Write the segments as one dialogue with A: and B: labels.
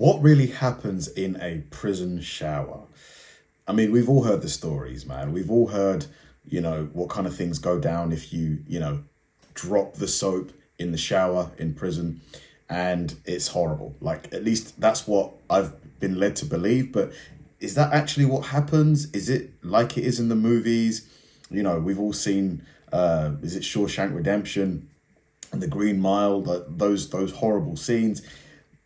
A: What really happens in a prison shower? I mean, we've all heard the stories, man. We've all heard, you know, what kind of things go down if you drop the soap in the shower in prison, and it's horrible. Like, at least that's what I've been led to believe. But is that actually what happens? Is it like it is in the movies? You know, we've all seen, is it Shawshank Redemption and The Green Mile, those horrible scenes.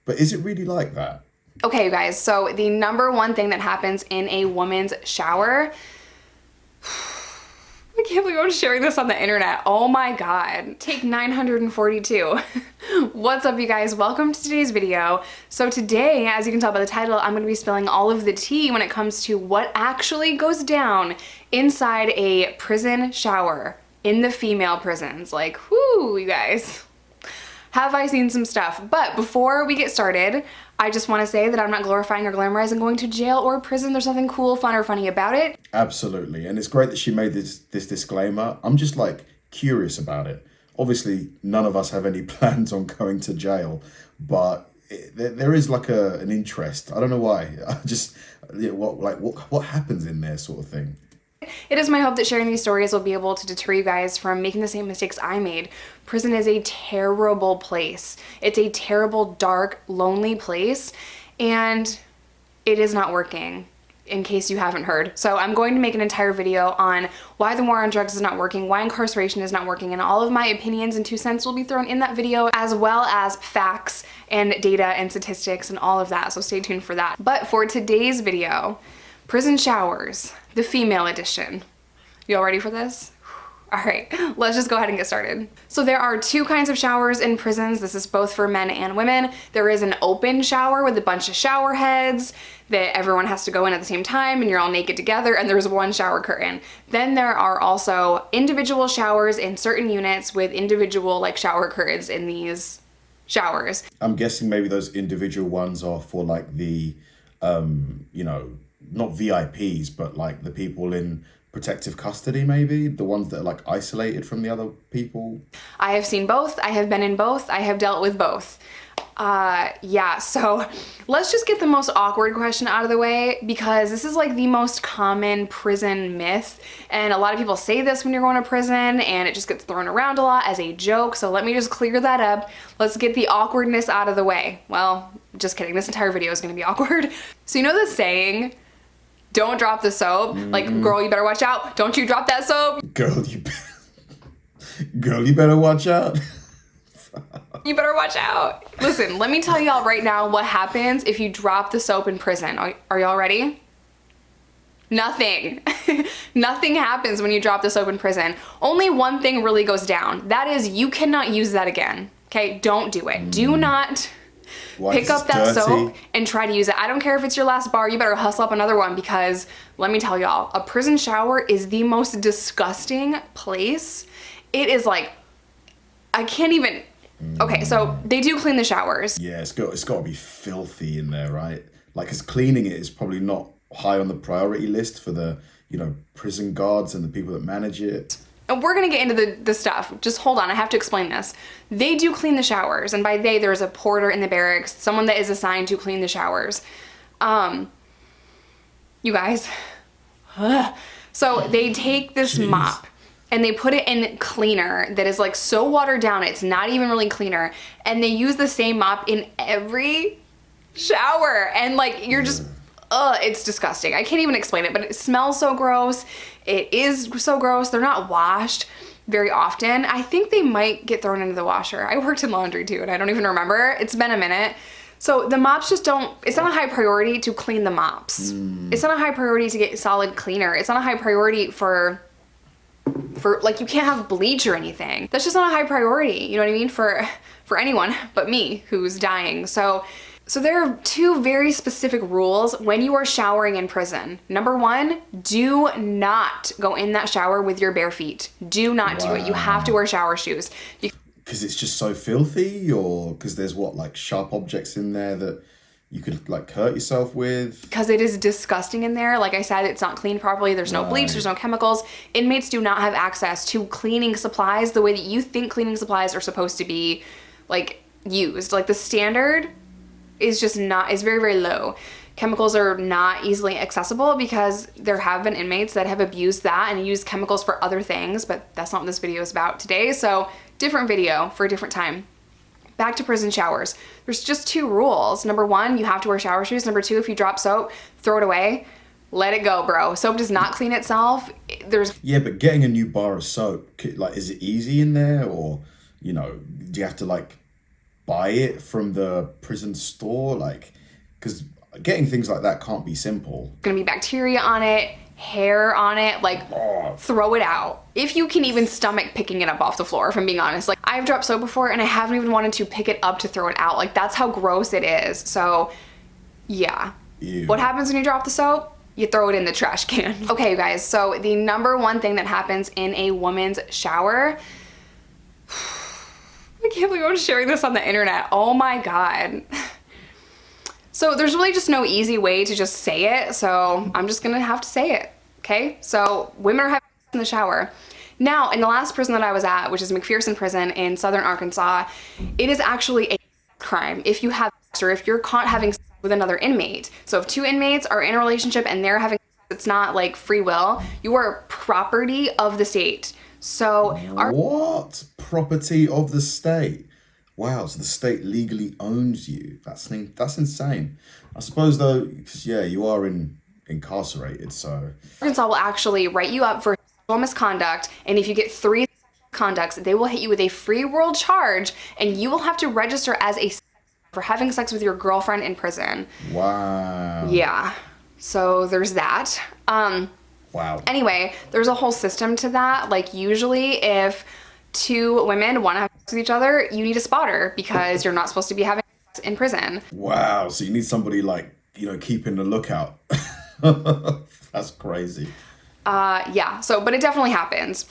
A: But is it really like that?
B: Okay, you guys, so the number one thing that happens in a woman's shower, I can't believe I'm sharing this on the internet. Oh my God. Take 942. What's up, you guys? Welcome to today's video. So today, as you can tell by the title, I'm gonna be spilling all of the tea when it comes to what actually goes down inside a prison shower in the female prisons. Like, whoo, you guys. Have I seen some stuff? But before we get started, I just want to say that I'm not glorifying or glamorizing going to jail or prison. There's nothing cool, fun, or funny about it.
A: Absolutely. And it's great that she made this disclaimer. I'm just like curious about it. Obviously, none of us have any plans on going to jail, but there is like an interest. I don't know why. I just, what happens in there sort of thing.
B: It is my hope that sharing these stories will be able to deter you guys from making the same mistakes I made. Prison is a terrible place. It's a terrible, dark, lonely place, and it is not working, in case you haven't heard. So I'm going to make an entire video on why the war on drugs is not working, why incarceration is not working, and all of my opinions and 2 cents will be thrown in that video, as well as facts and data and statistics and all of that, so stay tuned for that. But for today's video, prison showers, the female edition. Y'all ready for this? All right, let's just go ahead and get started. So there are 2 kinds of showers in prisons. This is both for men and women. There is an open shower with a bunch of shower heads that everyone has to go in at the same time and you're all naked together, and there's one shower curtain. Then there are also individual showers in certain units with individual like shower curtains in these showers.
A: I'm guessing maybe those individual ones are for like the, not VIPs, but like the people in protective custody, maybe the ones that are like isolated from the other people.
B: I have seen both. I have been in both. I have dealt with both. Yeah, so let's just get the most awkward question out of the way, because this is like the most common prison myth, and a lot of people say this when you're going to prison and it just gets thrown around a lot as a joke. So let me just clear that up. Let's get the awkwardness out of the way. Well, just kidding. This entire video is going to be awkward. So you know the saying, don't drop the soap? Like, girl, you better watch out. Don't you drop that soap.
A: Girl, you better watch out.
B: You better watch out. Listen, let me tell y'all right now what happens if you drop the soap in prison. Are y'all ready? Nothing. Nothing happens when you drop the soap in prison. Only one thing really goes down. That is, you cannot use that again. Okay, don't do it. Do not pick up that soap and try to use it. I don't care if it's your last bar, you better hustle up another one, because let me tell y'all, a prison shower is the most disgusting place. It is like, I can't even, okay, so they do clean the showers.
A: Yeah, it's got to be filthy in there, right? Like, because cleaning it is probably not high on the priority list for the, prison guards and the people that manage it.
B: And we're gonna get into the stuff. Just hold on, I have to explain this. They do clean the showers, and by they, there's a porter in the barracks, someone that is assigned to clean the showers. You guys. So they take this mop and they put it in cleaner that is like so watered down, it's not even really cleaner. And they use the same mop in every shower. And like, you're just, it's disgusting. I can't even explain it, but it smells so gross. It is so gross. They're not washed very often. I think they might get thrown into the washer. I worked in laundry too, and I don't even remember. It's been a minute. So the mops just don't, it's not a high priority to clean the mops. It's not a high priority to get solid cleaner. It's not a high priority for like, you can't have bleach or anything. That's just not a high priority. You know what I mean? For anyone but me who's dying. So there are 2 very specific rules when you are showering in prison. Number 1, do not go in that shower with your bare feet. Do not do it. You have to wear shower shoes.
A: Because it's just so filthy, or because there's like sharp objects in there that you could like hurt yourself with?
B: Because it is disgusting in there. Like I said, it's not cleaned properly. There's no bleach, there's no chemicals. Inmates do not have access to cleaning supplies the way that you think cleaning supplies are supposed to be like used. Like the standard is very, very low. Chemicals are not easily accessible because there have been inmates that have abused that and used chemicals for other things, but that's not what this video is about today. So different video for a different time. Back to prison showers. There's just 2 rules. Number 1, you have to wear shower shoes. Number 2, if you drop soap, throw it away. Let it go, bro. Soap does not clean itself.
A: Yeah, but getting a new bar of soap, like, is it easy in there, or, you know, do you have to like buy it from the prison store? Like, because getting things like that can't be simple.
B: Gonna be bacteria on it, hair on it, like, throw it out. If you can even stomach picking it up off the floor, if I'm being honest. Like, I've dropped soap before and I haven't even wanted to pick it up to throw it out. Like, that's how gross it is. So, yeah.
A: Ew.
B: What happens when you drop the soap? You throw it in the trash can. Okay, you guys, so the number 1 thing that happens in a woman's shower, I can't believe I'm sharing this on the internet. Oh my God. So there's really just no easy way to just say it, so I'm just gonna have to say it, okay? So women are having sex in the shower. Now, in the last prison that I was at, which is McPherson Prison in Southern Arkansas, it is actually a crime if you have sex or if you're caught having sex with another inmate. So if 2 inmates are in a relationship and they're having sex, it's not like free will. You are property of the state. So
A: what? Property of the state? Wow, so the state legally owns you. That's insane. I suppose though, because yeah, you are incarcerated, so
B: Arkansas will actually write you up for sexual misconduct, and if you get 3 conducts, they will hit you with a free world charge, and you will have to register as a for having sex with your girlfriend in prison.
A: Wow.
B: Yeah. So there's that.
A: Wow.
B: Anyway, there's a whole system to that. Like, usually if 2 women want to have sex with each other, you need a spotter because you're not supposed to be having sex in prison.
A: Wow. So you need somebody like, you know, keeping the lookout. That's crazy.
B: Yeah. So, but it definitely happens.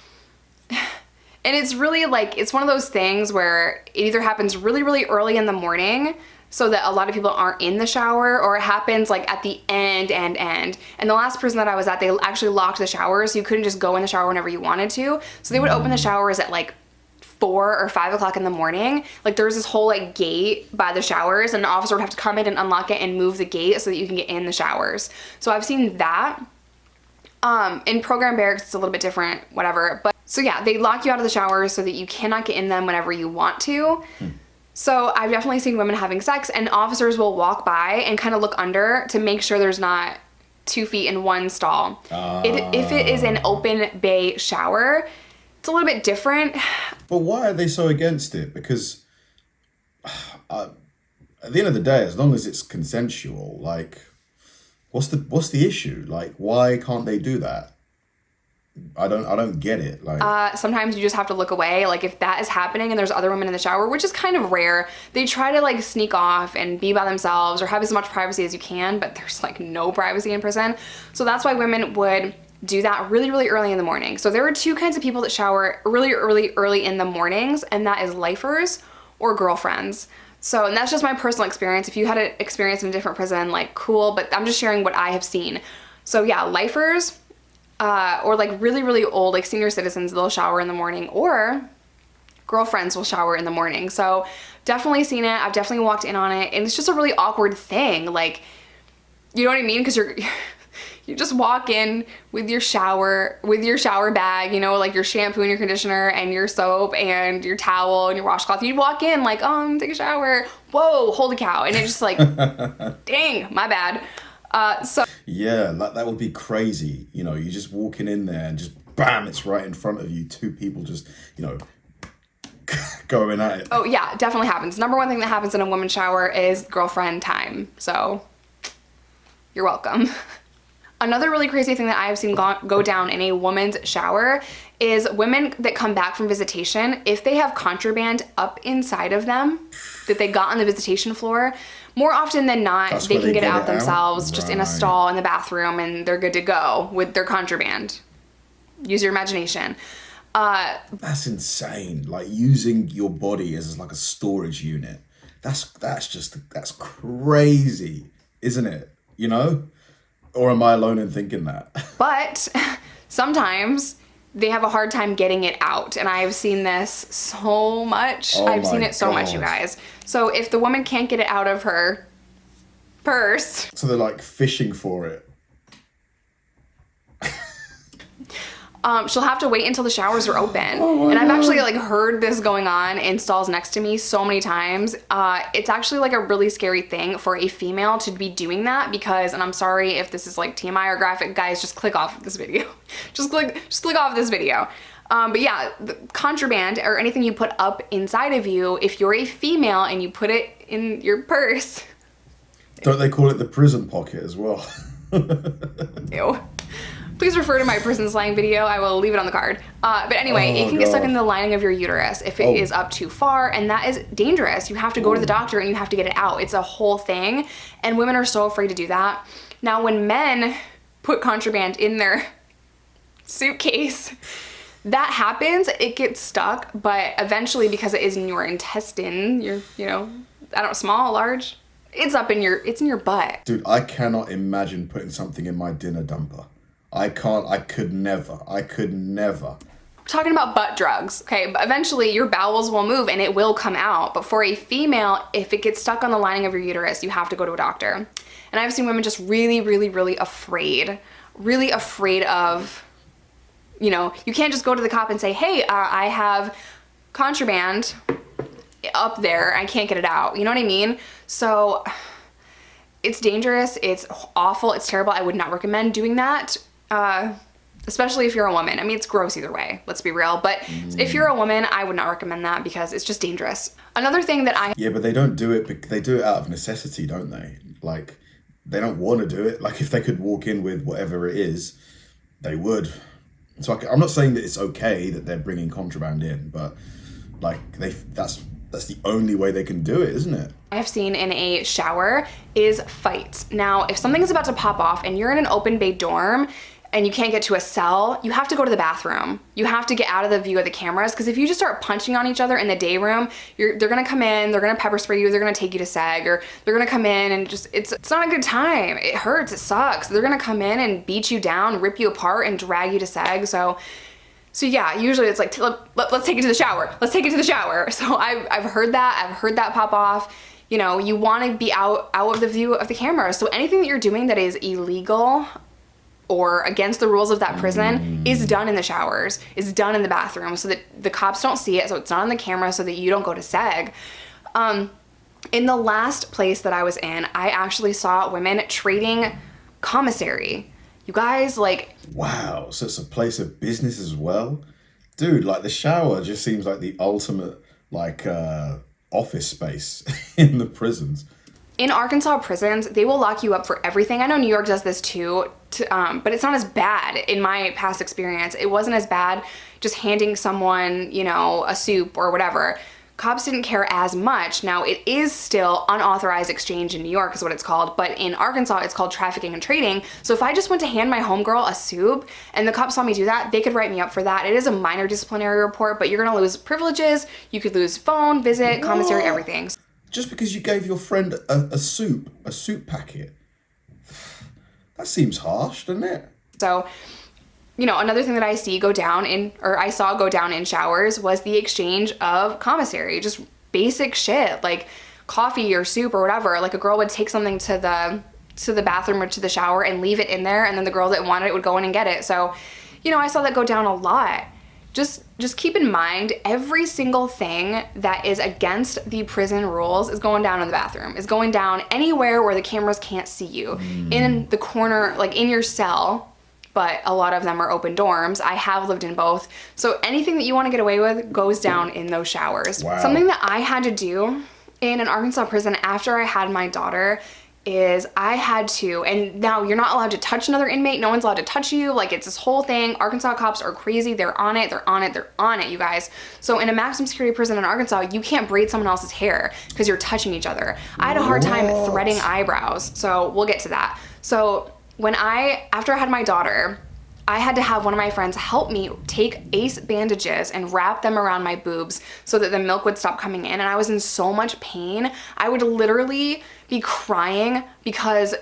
B: And it's really like, it's one of those things where it either happens really, really early in the morning so that a lot of people aren't in the shower, or it happens like at the end. And the last prison that I was at, they actually locked the showers, so you couldn't just go in the shower whenever you wanted to. So they would open the showers at like 4 or 5 o'clock in the morning. Like, there was this whole like gate by the showers, and an officer would have to come in and unlock it and move the gate so that you can get in the showers. So I've seen that. In program barracks, it's a little bit different, whatever. But so yeah, they lock you out of the showers so that you cannot get in them whenever you want to. So I've definitely seen women having sex, and officers will walk by and kind of look under to make sure there's not 2 feet in one stall. If it is an open bay shower, it's a little bit different.
A: But why are they so against it? Because at the end of the day, as long as it's consensual, like, what's the issue? Like, why can't they do that? I don't get it. Like,
B: sometimes you just have to look away. Like, if that is happening and there's other women in the shower, which is kind of rare, they try to like sneak off and be by themselves or have as much privacy as you can, but there's like no privacy in prison. So that's why women would do that really, really early in the morning. So there are 2 kinds of people that shower really early in the mornings, and that is lifers or girlfriends. So, and that's just my personal experience. If you had an experience in a different prison, like, cool, but I'm just sharing what I have seen. So yeah, lifers, or like really, really old, like senior citizens, they'll shower in the morning, or girlfriends will shower in the morning. So definitely seen it. I've definitely walked in on it, and it's just a really awkward thing. Like, you know what I mean? Because you just walk in with your shower bag, you know, like your shampoo and your conditioner and your soap and your towel and your washcloth. You'd walk in like, oh, I'm gonna take a shower. Whoa, holy cow. And it's just like, dang, my bad. So
A: yeah, that would be crazy. You know, you're just walking in there and just bam, it's right in front of you. 2 people just, you know, going at it.
B: Oh yeah, it definitely happens. Number 1 thing that happens in a woman's shower is girlfriend time. So you're welcome. Another really crazy thing that I've seen go down in a woman's shower is women that come back from visitation. If they have contraband up inside of them that they got on the visitation floor, more often than not, they can get it out themselves, just in a stall in the bathroom, and they're good to go with their contraband. Use your imagination.
A: That's insane. Like, using your body as like a storage unit. That's crazy, isn't it? You know? Or am I alone in thinking that?
B: But sometimes they have a hard time getting it out. And I've seen this so much.
A: Oh
B: I've seen
A: my
B: it so much, you guys. So if the woman can't get it out of her purse.
A: So they're like fishing for it.
B: She'll have to wait until the showers are open.
A: Oh
B: and I've actually like heard this going on in stalls next to me so many times. It's actually like a really scary thing for a female to be doing that because, and I'm sorry if this is like TMI or graphic, guys, just click off this video. just click off this video. But yeah, the contraband or anything you put up inside of you, if you're a female and you put it in your purse.
A: Don't they call it the prison pocket as well?
B: Ew. Please refer to my prison slang video. I will leave it on the card. But anyway, it can get stuck in the lining of your uterus if it is up too far, and that is dangerous. You have to go to the doctor and you have to get it out. It's a whole thing, and women are so afraid to do that. Now, when men put contraband in their suitcase, that happens, it gets stuck, but eventually because it is in your intestine, you know, I don't know, small, large, it's in your butt.
A: Dude, I cannot imagine putting something in my dinner dumper. I could never.
B: We're talking about butt drugs, okay? But eventually your bowels will move and it will come out. But for a female, if it gets stuck on the lining of your uterus, you have to go to a doctor. And I've seen women just really, really, really afraid of, you know, you can't just go to the cop and say, hey, I have contraband up there. I can't get it out. You know what I mean? So it's dangerous. It's awful. It's terrible. I would not recommend doing that. Especially if you're a woman. I mean, it's gross either way, let's be real. But if you're a woman, I would not recommend that because it's just dangerous. Another thing that
A: Yeah, but they don't do it, they do it out of necessity, don't they? Like, they don't want to do it. Like, if they could walk in with whatever it is, they would. So I'm not saying that it's okay that they're bringing contraband in, but like, that's the only way they can do it, isn't it?
B: I have seen in a shower is fights. Now, if something is about to pop off and you're in an open bay dorm, and you can't get to a cell, you have to go to the bathroom. You have to get out of the view of the cameras because if you just start punching on each other in the day room, they're gonna come in, they're gonna pepper spray you, they're gonna take you to SAG, or they're gonna come in and just, it's not a good time. It hurts, it sucks. They're gonna come in and beat you down, rip you apart, and drag you to SAG. So yeah, usually it's like, let's take it to the shower. Let's take it to the shower. So I've heard that pop off. You know, you wanna be out of the view of the camera. So anything that you're doing that is illegal or against the rules of that prison is done in the showers, is done in the bathroom so that the cops don't see it, so it's not on the camera so that you don't go to SAG. In the last place that I was in, I actually saw women trading commissary. You guys, like...
A: Wow, so it's a place of business as well? Dude, like the shower just seems like the ultimate, like, office space in the prisons.
B: In Arkansas prisons, they will lock you up for everything. I know New York does this too, but it's not as bad in my past experience. It wasn't as bad just handing someone, you know, a soup or whatever. Cops didn't care as much. Now, it is still unauthorized exchange in New York is what it's called, but in Arkansas, it's called trafficking and trading. So if I just went to hand my homegirl a soup and the cops saw me do that, they could write me up for that. It is a minor disciplinary report, but you're gonna lose privileges. You could lose phone, visit, commissary, everything.
A: Just because you gave your friend a soup packet. That seems harsh, doesn't it?
B: So, you know, another thing that I saw go down in showers was the exchange of commissary, just basic shit like coffee or soup or whatever. Like a girl would take something to the bathroom or to the shower and leave it in there, and then the girl that wanted it would go in and get it. So, you know, I saw that go down a lot. Just keep in mind, every single thing that is against the prison rules is going down in the bathroom, is going down anywhere where the cameras can't see you. In the corner, like in your cell, but a lot of them are open dorms. I have lived in both. So anything that you wanna get away with goes down in those showers.
A: Wow.
B: Something that I had to do in an Arkansas prison after I had my daughter is I had to, and now you're not allowed to touch another inmate. No one's allowed to touch you. Like, it's this whole thing. Arkansas cops are crazy. They're on it, you guys. So in a maximum security prison in Arkansas, you can't braid someone else's hair because you're touching each other. I had a hard time threading eyebrows, so we'll get to that. So after I had my daughter, I had to have one of my friends help me take ace bandages and wrap them around my boobs so that the milk would stop coming in. And I was in so much pain. I would literally be crying because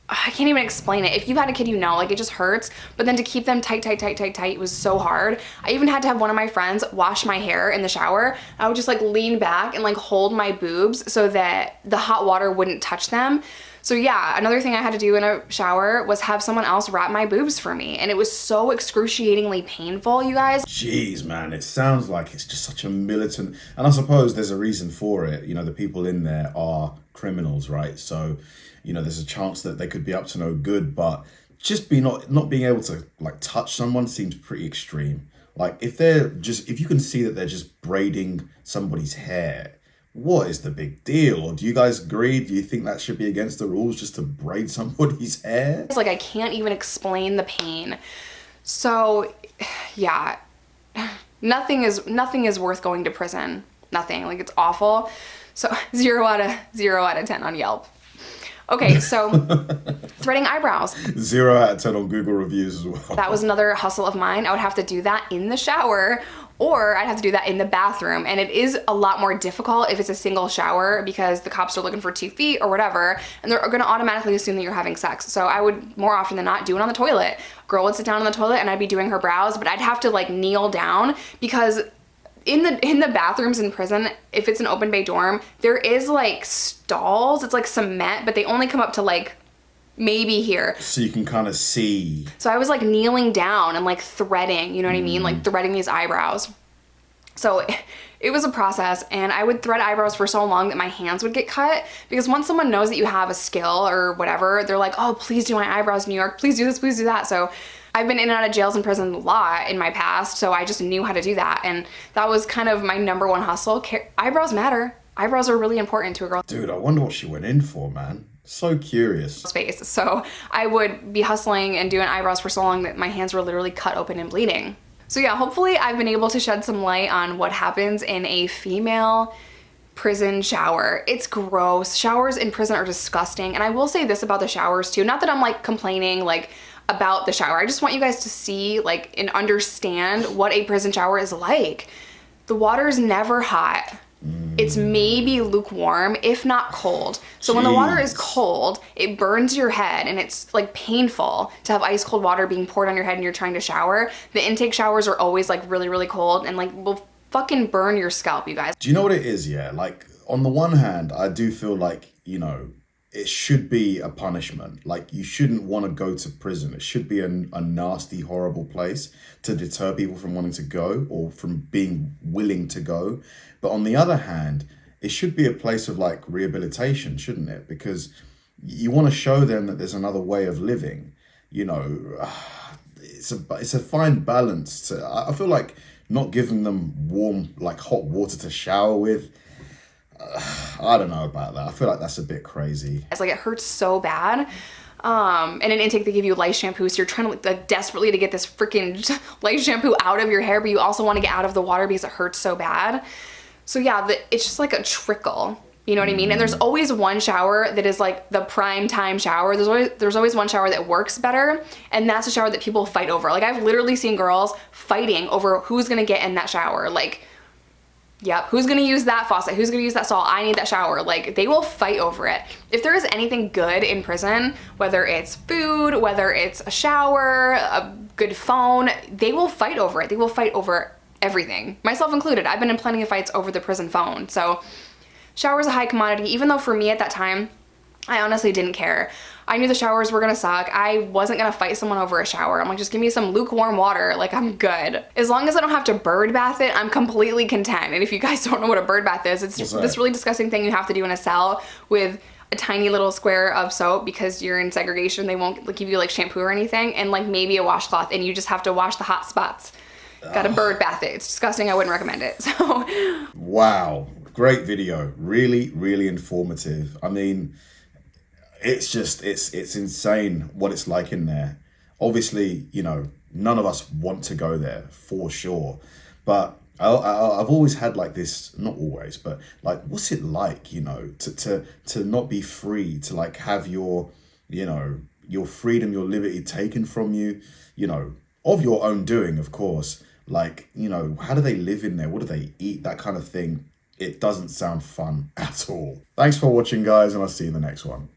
B: I can't even explain it. If you've had a kid, you know, like it just hurts. But then to keep them tight, it was so hard. I even had to have one of my friends wash my hair in the shower. I would just like lean back and like hold my boobs so that the hot water wouldn't touch them. So yeah, another thing I had to do in a shower was have someone else wrap my boobs for me. And it was so excruciatingly painful, you guys.
A: Jeez, man, it sounds like it's just such a militant, and I suppose there's a reason for it. You know, the people in there are criminals, right? So, you know, there's a chance that they could be up to no good, but just not being able to like touch someone seems pretty extreme. Like if you can see that they're just braiding somebody's hair, what is the big deal? Or do you guys agree? Do you think that should be against the rules just to braid somebody's hair?
B: It's like I can't even explain the pain. So yeah, nothing is worth going to prison. Nothing. Like it's awful. So 0 out of 10 on Yelp. Okay, so threading eyebrows.
A: 0 out of 10 on Google reviews as well.
B: That was another hustle of mine. I would have to do that in the shower, or I'd have to do that in the bathroom. And it is a lot more difficult if it's a single shower because the cops are looking for 2 feet or whatever, and they're gonna automatically assume that you're having sex. So I would more often than not do it on the toilet. Girl would sit down on the toilet and I'd be doing her brows, but I'd have to like kneel down because in the bathrooms in prison, if it's an open bay dorm, there is like stalls. It's like cement, but they only come up to like maybe here.
A: So you can kind of see.
B: So I was like kneeling down and like threading, you know what I mean? Like threading these eyebrows. So it was a process, and I would thread eyebrows for so long that my hands would get cut, because once someone knows that you have a skill or whatever, they're like, oh, please do my eyebrows in New York. Please do this, please do that. So I've been in and out of jails and prison a lot in my past, so I just knew how to do that. And that was kind of my number one hustle. Eyebrows matter. Eyebrows are really important to a girl.
A: Dude, I wonder what she went in for, man. So curious.
B: Space. So I would be hustling and doing eyebrows for so long that my hands were literally cut open and bleeding. So yeah, hopefully I've been able to shed some light on what happens in a female prison shower. It's gross. Showers in prison are disgusting. And I will say this about the showers too. Not that I'm like complaining like about the shower. I just want you guys to see like and understand what a prison shower is like. The water is never hot. It's maybe lukewarm, if not cold. So when the water is cold, it burns your head, and it's like painful to have ice cold water being poured on your head and you're trying to shower. The intake showers are always like really, really cold and like will fucking burn your scalp, you guys.
A: Do you know what it is? Yeah, like on the one hand, I do feel like, you know, it should be a punishment. Like you shouldn't want to go to prison. It should be a nasty, horrible place to deter people from wanting to go or from being willing to go. But on the other hand, it should be a place of like rehabilitation, shouldn't it? Because you want to show them that there's another way of living. You know, it's a fine balance. I feel like not giving them warm, like hot water to shower with, I don't know about that. I feel like that's a bit crazy.
B: It's like it hurts so bad. And in intake they give you lice shampoo, so you're trying to like desperately to get this freaking lice shampoo out of your hair, but you also want to get out of the water because it hurts so bad. So yeah, it's just like a trickle. You know what I mean? And there's always one shower that is like the prime time shower. There's always one shower that works better, and that's a shower that people fight over. Like I've literally seen girls fighting over who's gonna get in that shower. Like, yep, who's gonna use that faucet? Who's gonna use that stall? I need that shower. Like they will fight over it. If there is anything good in prison, whether it's food, whether it's a shower, a good phone, they will fight over it. They will fight over everything, myself included. I've been in plenty of fights over the prison phone. So shower's a high commodity, even though for me at that time, I honestly didn't care. I knew the showers were gonna suck. I wasn't gonna fight someone over a shower. I'm like, just give me some lukewarm water, like I'm good. As long as I don't have to bird bath it, I'm completely content. And if you guys don't know what a bird bath is, it's this really disgusting thing you have to do in a cell with a tiny little square of soap because you're in segregation. They won't give you like shampoo or anything, and like maybe a washcloth, and you just have to wash the hot spots. Gotta bird bath it. It's disgusting. I wouldn't recommend it. So
A: wow, great video. Really, really informative. I mean, it's just, it's insane what it's like in there. Obviously, you know, none of us want to go there for sure. But I've always had like this, not always, but like, what's it like, you know, to not be free, to like have your, you know, your freedom, your liberty taken from you, you know, of your own doing, of course. Like, you know, how do they live in there? What do they eat? That kind of thing. It doesn't sound fun at all. Thanks for watching, guys, and I'll see you in the next one.